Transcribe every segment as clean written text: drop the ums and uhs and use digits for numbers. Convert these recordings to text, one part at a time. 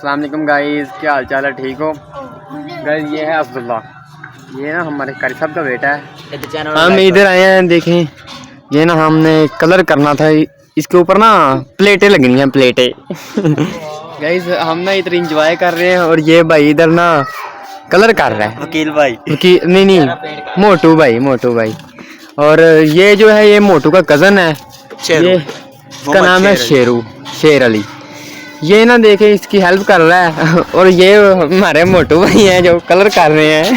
अस्सलाम वालेकुम गाइस, क्या हाल चाल है? ठीक हो गाइस? ये है अब्दुल्ला, ये ना हमारे कारी साहब का बेटा है। हम इधर आए हैं, देखें ये ना हमने कलर करना था, इसके ऊपर ना प्लेटें लगनी हैं, प्लेटें। गाइस हम ना इधर इंजॉय कर रहे हैं और ये भाई इधर ना कलर कर रहा है। वकील भाई नहीं मोटू भाई। और ये जो है ये मोटू का कज़न है, ये इसका नाम है शेर अली। ये ना देखे इसकी हेल्प कर रहा है और ये हमारे मोटू भाई हैं जो कलर कर रहे हैं।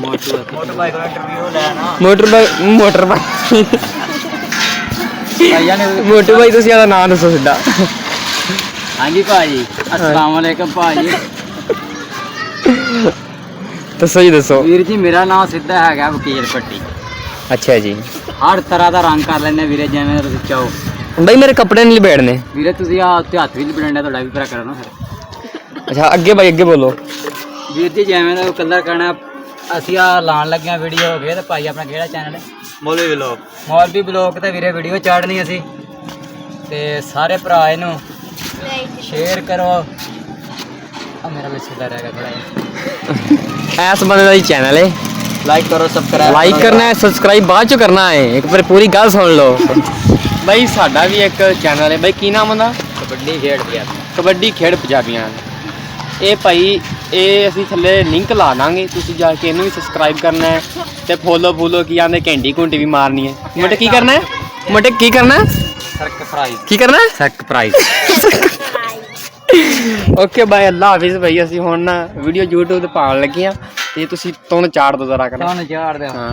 मोटर भाई को इंटरव्यू लेना मोटर भाई मोटू भाई ਤੁਸੀਂ ਆਦਾ ਨਾਮ ਦੱਸੋ ਸਿੱਧਾ। ਹਾਂਜੀ ਭਾਜੀ, अस्सलाम वालेकुम ਭਾਜੀ। ਦੱਸੋ ਜੀ ਦੱਸੋ। ਵੀਰ ਜੀ ਮੇਰਾ ਨਾਮ ਸਿੱਧਾ ਹੈਗਾ ਵਕੀਲ ਪੱਟੀ। ਅੱਛਾ ਜੀ, ਹਰ ਤਰ੍ਹਾਂ ਦਾ ਰੰਗ ਕਰ ਲੈਂਦੇ ਵੀਰੇ, ਜਿਵੇਂ ਤੁਸੀਂ ਚਾਹੋ। भाई मेरे कपड़े नहीं लपेटने। ਵੀਰੇ ਤੁਸੀਂ ਆ ਉੱਤੇ ਹੱਥ ਵੀ ਲਪੇਟਣਾ, ਤੁਹਾਡਾ ਵੀ ਭਰਾ ਕਰਨਾ ਫਿਰ। अच्छा ਅੱਗੇ भाई ਅੱਗੇ ਬੋਲੋ। ਵੀਰ ਜੀ ਜਿਵੇਂ ਦਾ ਕਲਰ ਕਰਨਾ, ਅਸੀਂ ਆ ਲਾਣ ਲੱਗਿਆ ਵੀਡੀਓ ਹੋ ਗਏ ਤੇ ਭਾਈ ਆਪਣਾ ਕਿਹੜਾ ਚੈਨਲ ਹੈ? ਮੌਲਵੀ ਬਲੌਗ ਤੇ ਵੀਰੇ ਵੀਡੀਓ ਚਾੜਨੀ ਅਸੀਂ, ਤੇ ਸਾਰੇ ਭਰਾ ਇਹਨੂੰ ਸ਼ੇਅਰ ਕਰੋ। ਆ ਮੇਰਾ ਵੀ ਸਿੱਧਾ ਰਹਿ ਗਿਆ ਥੋੜਾ। ਐਸ ਬੰਦੇ ਦਾ ਹੀ ਚੈਨਲ ਹੈ, ਲਾਈਕ ਕਰੋ, ਸਬਸਕ੍ਰਾਈਬ ਲਾਈਕ ਕਰਨਾ ਹੈ, ਸਬਸਕ੍ਰਾਈਬ ਬਾਅਦ ਚ ਕਰਨਾ ਹੈ। ਇੱਕ ਵਾਰ ਪੂਰੀ ਗੱਲ ਸੁਣ ਲਓ। ਬਾਈ ਸਾਡਾ ਵੀ ਇੱਕ ਚੈਨਲ ਹੈ, ਬਾਈ ਕੀ ਨਾਮ ਉਹਦਾ? ਕਬੱਡੀ ਖੇਡ ਪੰਜਾਬੀਆਂ। ਇਹ ਭਾਈ ਇਹ ਅਸੀਂ ਥੱਲੇ ਲਿੰਕ ਲਾ ਦਾਂਗੇ, ਤੁਸੀਂ ਜਾ ਕੇ ਇਹਨੂੰ ਵੀ ਸਬਸਕ੍ਰਾਈਬ ਕਰਨਾ ਹੈ ਤੇ ਫੋਲੋ ਕੀ ਆਂਦੇ ਘੰਟੀ ਘੁੰਟੀ ਵੀ ਮਾਰਨੀ ਹੈ। ਮਟੇ ਕੀ ਕਰਨਾ ਹੈ? ਸਰਪ੍ਰਾਈਜ਼ ਕੀ ਕਰਨਾ ਹੈ? ਸਰਪ੍ਰਾਈਜ਼। ਓਕੇ ਬਾਈ, ਅੱਲਾ ਹਾਫਿਜ਼। ਭਾਈ ਅਸੀਂ ਹੁਣ ਨਾ ਵੀਡੀਓ YouTube ਤੇ ਪਾਉਣ ਲੱਗੇ ਆ ਤੇ ਤੁਸੀਂ ਤੁਹਾਨੂੰ ਚਾੜ ਦੋ ਜ਼ਰਾ ਕਰਨਾ। ਤੁਹਾਨੂੰ ਚਾੜ ਦਿਓ। ਹਾਂ।